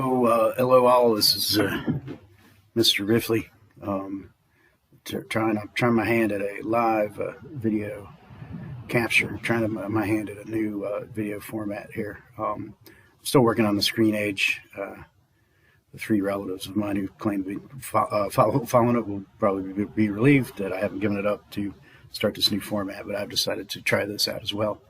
Hello all. This is Mr. Riffley. Trying my hand at a live video capture. Trying my hand at a new video format here. Still working on the screen age. The three relatives of mine who claim to be following it will probably be relieved that I haven't given it up to start this new format, but I've decided to try this out as well.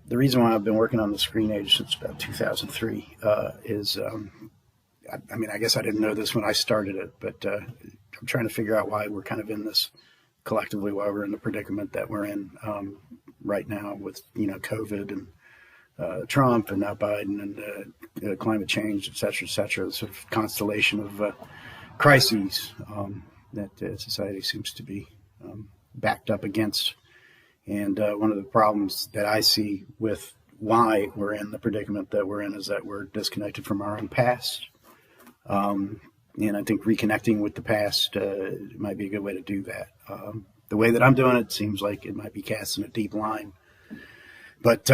The reason why I've been working on the screen age since about 2003 is, I guess I didn't know this when I started it, but I'm trying to figure out why we're kind of in this, collectively, why we're in the predicament that we're in right now with, COVID and Trump and now Biden and climate change, et cetera, the sort of constellation of crises that society seems to be backed up against. And one of the problems that I see with why we're in the predicament that we're in is that we're disconnected from our own past. And I think reconnecting with the past might be a good way to do that. The way that I'm doing it seems like it might be casting a deep line. But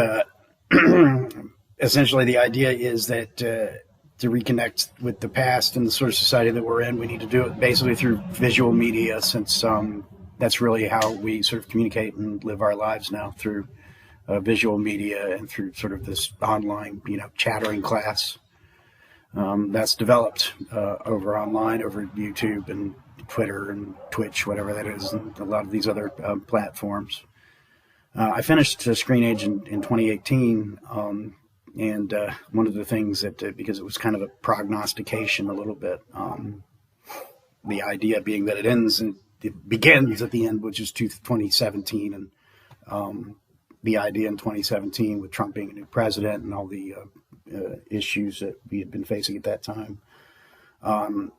essentially the idea is that to reconnect with the past and the sort of society that we're in, we need to do it basically through visual media, since that's really how we sort of communicate and live our lives now, through visual media and through sort of this online, chattering class that's developed over online, over YouTube and Twitter and Twitch, whatever that is, and a lot of these other platforms. I finished Screen Age in 2018, and one of the things that, because it was kind of a prognostication a little bit, the idea being that it begins at the end, which is 2017, and the idea in 2017 with Trump being a new president and all the issues that we had been facing at that time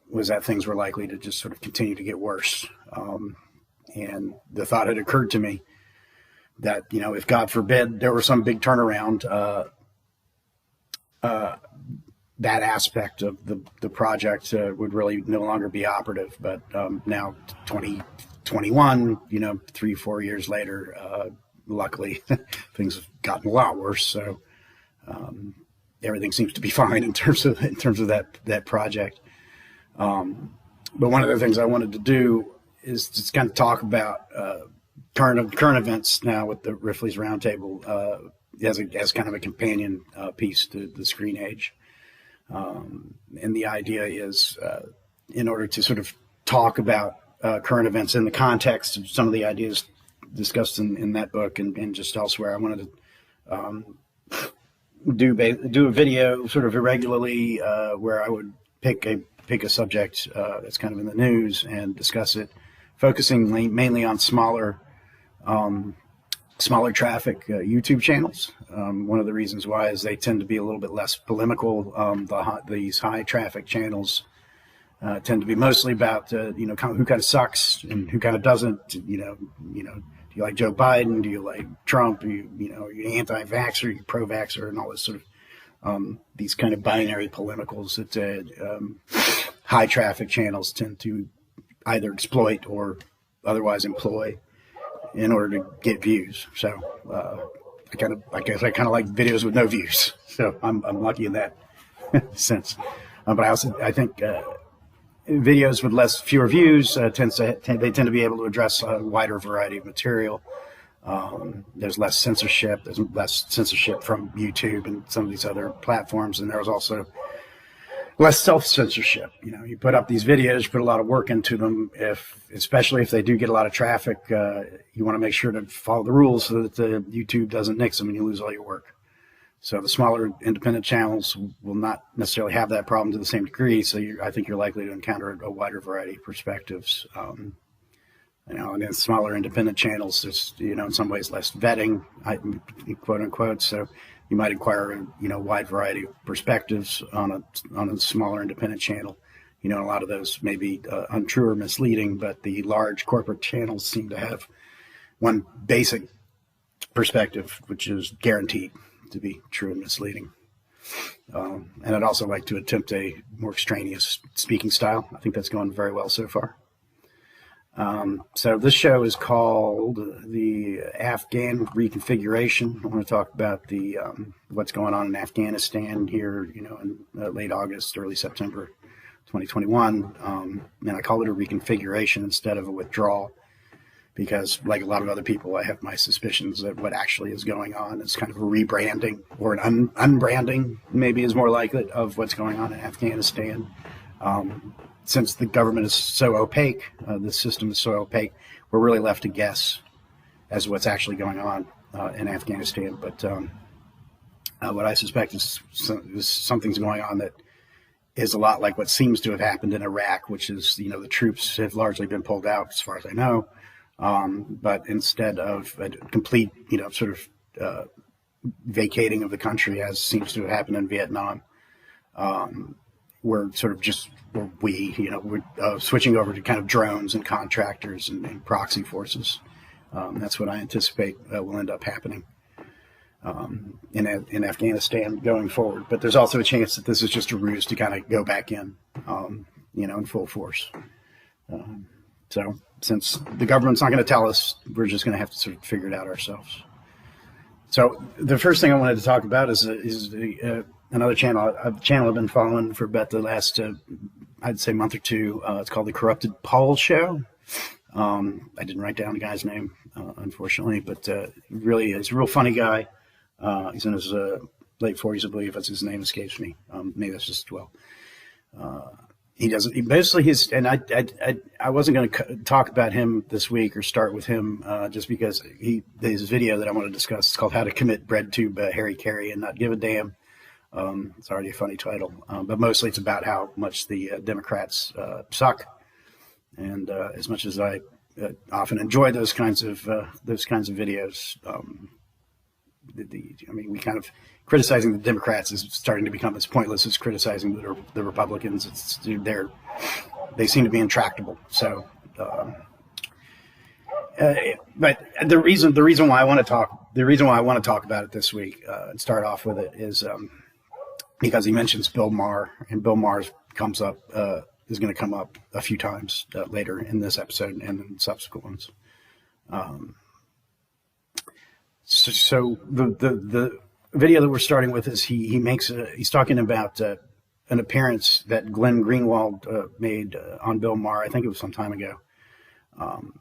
was that things were likely to just sort of continue to get worse. And the thought had occurred to me that, if God forbid there were some big turnaround, that aspect of the project would really no longer be operative. But now 2021, 3-4 years later, luckily things have gotten a lot worse. So everything seems to be fine in terms of that project. But one of the things I wanted to do is just kind of talk about current events now with the Riffley's Roundtable as kind of a companion piece to the Screen Age. And the idea is, in order to sort of talk about current events in the context of some of the ideas discussed in that book and just elsewhere, I wanted to do a video sort of irregularly where I would pick a subject that's kind of in the news and discuss it, focusing mainly on smaller traffic YouTube channels. One of the reasons why is they tend to be a little bit less polemical. These high traffic channels tend to be mostly about who kind of sucks and who kind of doesn't. Do you like Joe Biden? Do you like Trump? Are you anti-vaxxer? Are you pro-vaxxer? And all this sort of these kind of binary polemicals that high traffic channels tend to either exploit or otherwise employ in order to get views. So I guess I kind of like videos with no views. So I'm lucky in that sense. But I think videos with fewer views they tend to be able to address a wider variety of material. There's less censorship. There's less censorship from YouTube and some of these other platforms, and there's also less self-censorship. You put up these videos, you put a lot of work into them. Especially if they do get a lot of traffic, you want to make sure to follow the rules so that the YouTube doesn't nix them and you lose all your work. So the smaller independent channels will not necessarily have that problem to the same degree. So I think you're likely to encounter a wider variety of perspectives. And then smaller independent channels, there's in some ways less vetting, quote unquote. So you might acquire a wide variety of perspectives on a smaller independent channel. A lot of those may be untrue or misleading, but the large corporate channels seem to have one basic perspective, which is guaranteed to be true and misleading. And I'd also like to attempt a more extraneous speaking style. I think that's going very well so far. So this show is called the Afghan Reconfiguration. I want to talk about the what's going on in Afghanistan here, in late August, early September 2021. And I call it a reconfiguration instead of a withdrawal because, like a lot of other people, I have my suspicions that what actually is going on is kind of a rebranding or an unbranding, maybe is more likely, of what's going on in Afghanistan. Since the government is so opaque, the system is so opaque, we're really left to guess as to what's actually going on in Afghanistan. But what I suspect is something's going on that is a lot like what seems to have happened in Iraq, which is, the troops have largely been pulled out, as far as I know. But instead of a complete, vacating of the country, as seems to have happened in Vietnam, we're sort of we're switching over to kind of drones and contractors and proxy forces. That's what I anticipate will end up happening in Afghanistan going forward. But there's also a chance that this is just a ruse to kind of go back in, in full force. So since the government's not going to tell us, we're just going to have to sort of figure it out ourselves. So the first thing I wanted to talk about is another channel, a channel I've been following for about the last, I'd say, month or two. It's called the Corrupted Paul Show. I didn't write down the guy's name, unfortunately, but really, he's a real funny guy. He's in his late 40s, I believe. That's his name escapes me. Maybe that's just 12. I wasn't going to talk about him this week or start with him just because his video that I want to discuss is called "How to Commit Bread Tube Harry Carey and Not Give a Damn." It's already a funny title, but mostly it's about how much the Democrats suck. And as much as I often enjoy those kinds of videos, we kind of criticizing the Democrats is starting to become as pointless as criticizing the Republicans. They seem to be intractable. So, but the reason why I want to talk about it this week and start off with it is because he mentions Bill Maher, and Bill Maher is going to come up a few times later in this episode and in subsequent ones. So the video that we're starting with is he's talking about an appearance that Glenn Greenwald made on Bill Maher. I think it was some time ago,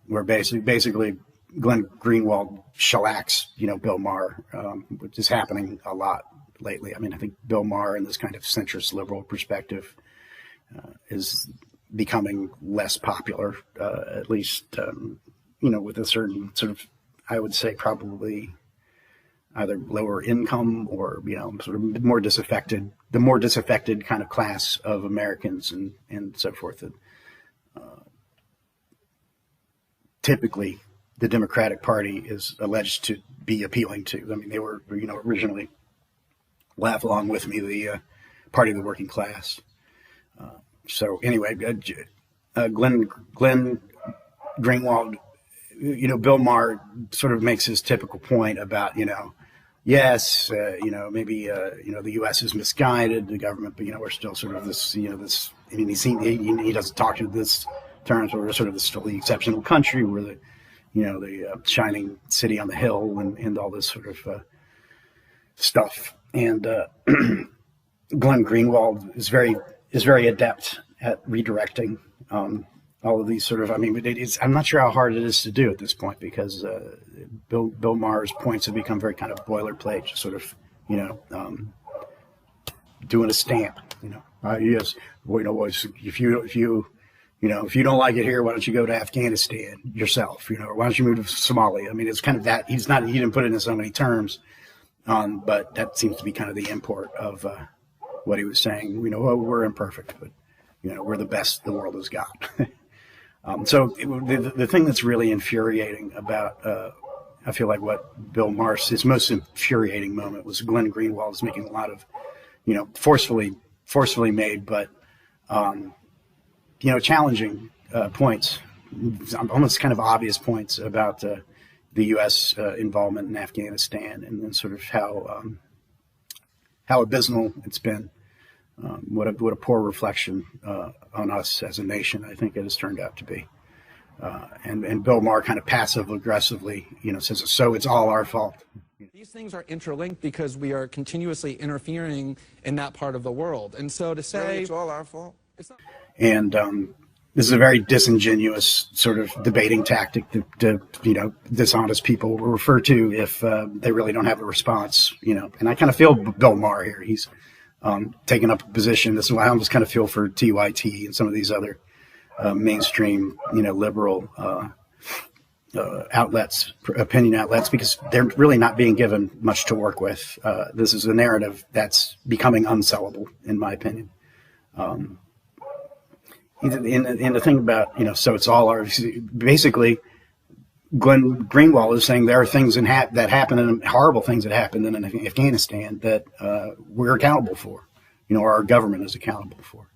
where basically Glenn Greenwald shellacks Bill Maher, which is happening a lot lately. I think Bill Maher, in this kind of centrist liberal perspective, is becoming less popular, at least with a certain sort of, I would say, probably either lower income or sort of more disaffected kind of class of Americans and so forth that typically the Democratic Party is alleged to be appealing to. They were originally, laugh along with me, the party of the working class. So anyway, Glenn Greenwald, Bill Maher sort of makes his typical point about, yes, maybe, the U.S. is misguided, the government, but, we're still sort of this, he doesn't talk to this terms where we're sort of this still the exceptional country, we're the shining city on the hill and all this sort of stuff. And Glenn Greenwald is very adept at redirecting all of these sort of, I'm not sure how hard it is to do at this point because Bill Maher's points have become very kind of boilerplate, just sort of, doing a stamp, yes, if you don't like it here, why don't you go to Afghanistan yourself, or why don't you move to Somalia? It's kind of that. He didn't put it in so many terms, but that seems to be kind of the import of what he was saying. We're imperfect, but we're the best the world has got. So the thing that's really infuriating about, I feel like what Bill Maher's, his most infuriating moment was Glenn Greenwald is making a lot of, forcefully made, but, challenging points, almost kind of obvious points about the U.S. involvement in Afghanistan and then sort of how abysmal it's been. What a poor reflection on us as a nation, I think it has turned out to be. And Bill Maher kind of passive aggressively, says, so it's all our fault. These things are interlinked because we are continuously interfering in that part of the world. And so to say really, it's all our fault. It's not. And this is a very disingenuous sort of debating tactic that dishonest people will refer to if they really don't have a response. And I kind of feel Bill Maher here. He's taken up a position. This is why I almost kind of feel for TYT and some of these other mainstream, liberal outlets, opinion outlets, because they're really not being given much to work with. This is a narrative that's becoming unsellable, in my opinion. And the thing about, so it's all ours. Basically, Glenn Greenwald is saying there are things that happen, and horrible things that happened in Afghanistan that we're accountable for, or our government is accountable for.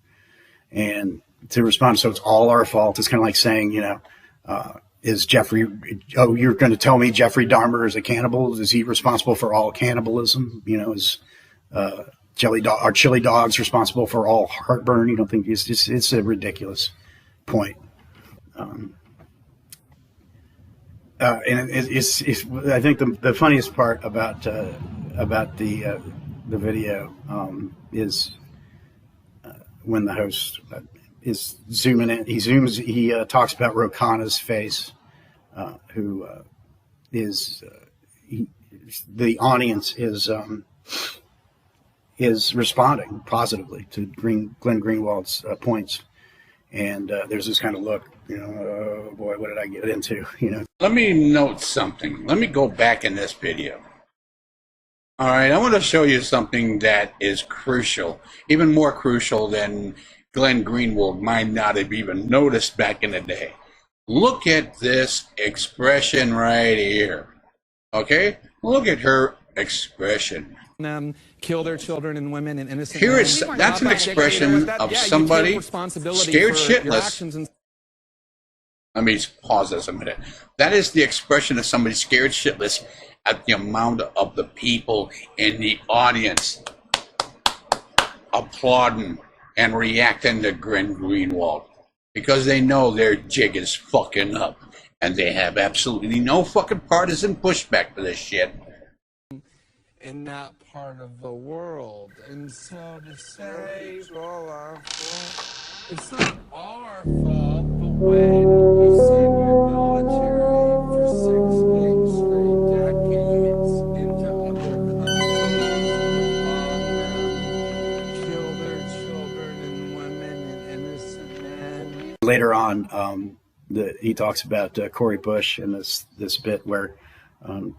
And to respond, so it's all our fault. It's kind of like saying, is Jeffrey, you're going to tell me Jeffrey Dahmer is a cannibal? Is he responsible for all cannibalism? Is are chili dogs responsible for all heartburn? You don't think it's a ridiculous point. And it's I think the funniest part about the video is when the host is zooming in. He talks about Ro Khanna's face, who is the audience is responding positively to Glenn Greenwald's points. And there's this kind of look, oh boy, what did I get into? Let me note something. Let me go back in this video. All right, I want to show you something that is crucial, even more crucial than Glenn Greenwald might not have even noticed back in the day. Look at this expression right here. Okay? Look at her expression. Them kill their children and women and innocent. That's an expression of somebody scared shitless. Let me pause this a minute. That is the expression of somebody scared shitless at the amount of the people in the audience applauding and reacting to Glenn Greenwald, because they know their jig is fucking up and they have absolutely no fucking partisan pushback for this shit in that part of the world. And so to say it's all our fault. It's not our fault, but when you send your military for 6 decades into other countries, kill their children and women and innocent men. Later on, he talks about Cori Bush and this bit where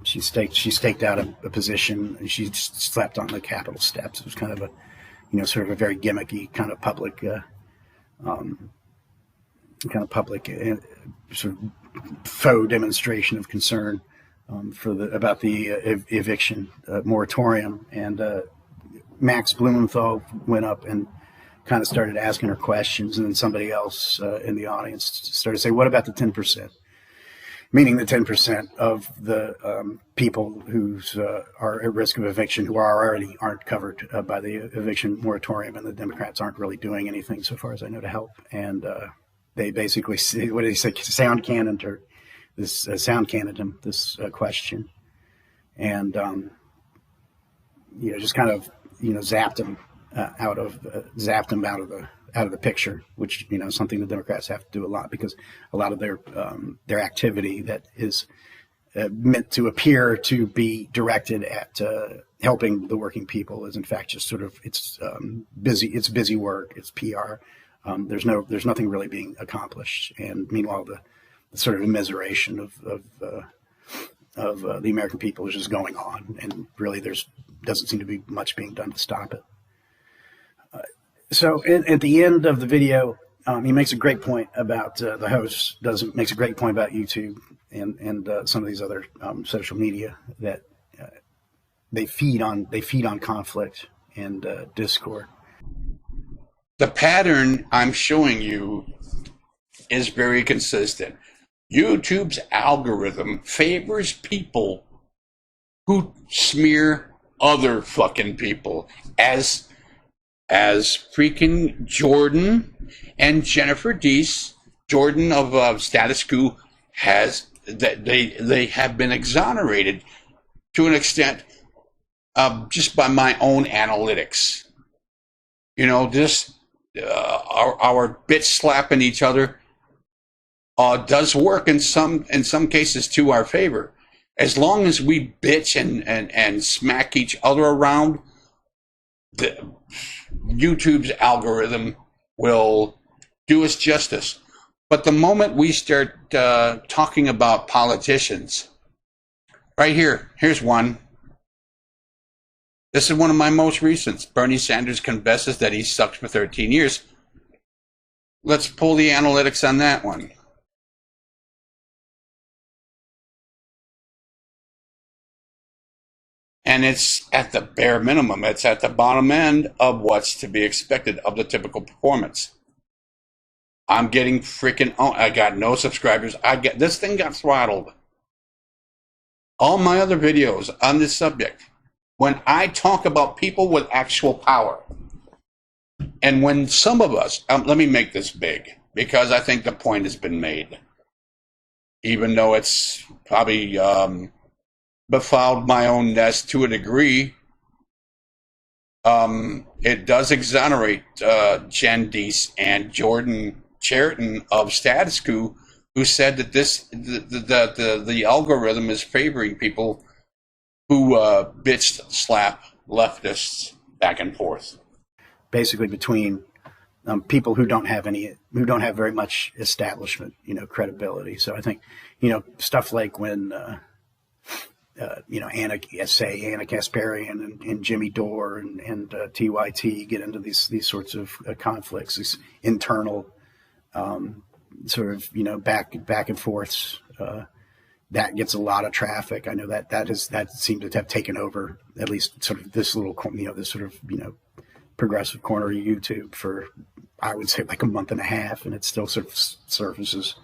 she staked out a position and she slept on the Capitol steps. It was kind of a, sort of a very gimmicky kind of public, sort of faux demonstration of concern about the eviction moratorium. And Max Blumenthal went up and kind of started asking her questions, and then somebody else in the audience started to say, "What about the 10%?" Meaning the 10% of the people who are at risk of eviction, who aren't covered by the eviction moratorium, and the Democrats aren't really doing anything, so far as I know, to help. And they basically say, what did he say? Sound cannon this question, and just kind of zapped him out of the picture, which something the Democrats have to do a lot, because a lot of their activity that is meant to appear to be directed at helping the working people is in fact just sort of it's busy work, it's PR. There's nothing really being accomplished, and meanwhile the sort of immiseration of the American people is just going on, and really doesn't seem to be much being done to stop it. So at the end of the video, he makes a great point about the host makes a great point about YouTube and some of these other social media that they feed on conflict and discord. The pattern I'm showing you is very consistent. YouTube's algorithm favors people who smear other fucking people, as freaking Jordan and Jennifer Deese Jordan of Status Quo has that they have been exonerated to an extent just by my own analytics. You know, just our bitch slapping each other does work in some cases to our favor. As long as we bitch and smack each other around, YouTube's algorithm will do us justice. But the moment we start talking about politicians, right here's one. This is one of my most recent. Bernie Sanders confesses that he sucked for 13 years. Let's pull the analytics on that one. And it's at the bare minimum. It's at the bottom end of what's to be expected of the typical performance. I'm getting freaking... I got no subscribers. This thing got throttled. All my other videos on this subject, when I talk about people with actual power, and when some of us... let me make this big, because I think the point has been made. Even though it's probably... befouled my own nest to a degree. It does exonerate Jen Deese and Jordan Chariton of Status Quo, who said that the algorithm is favoring people who bitch slap leftists back and forth. Basically, between people who don't have very much establishment, credibility. So I think, stuff like when. Anna Kasparian and Jimmy Dore and TYT get into these sorts of conflicts, these internal sort of back and forths. That gets a lot of traffic. I know that seemed to have taken over at least sort of this little this sort of progressive corner of YouTube for, I would say, like a month and a half, and it still sort of surfaces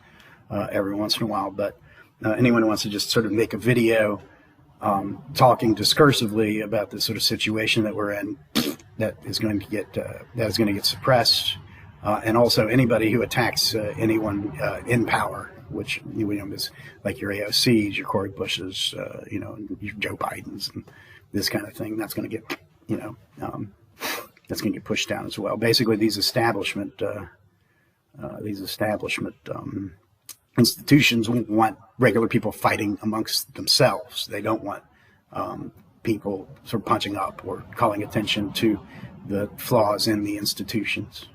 every once in a while. But anyone who wants to just sort of make a video talking discursively about the sort of situation that we're in, that is going to get suppressed, and also anybody who attacks anyone in power, which is like your AOCs, your Cory Bushes, your Joe Bidens, and this kind of thing. That's going to get that's going to get pushed down as well. Basically, these establishment institutions want regular people fighting amongst themselves. They don't want people sort of punching up or calling attention to the flaws in the institutions.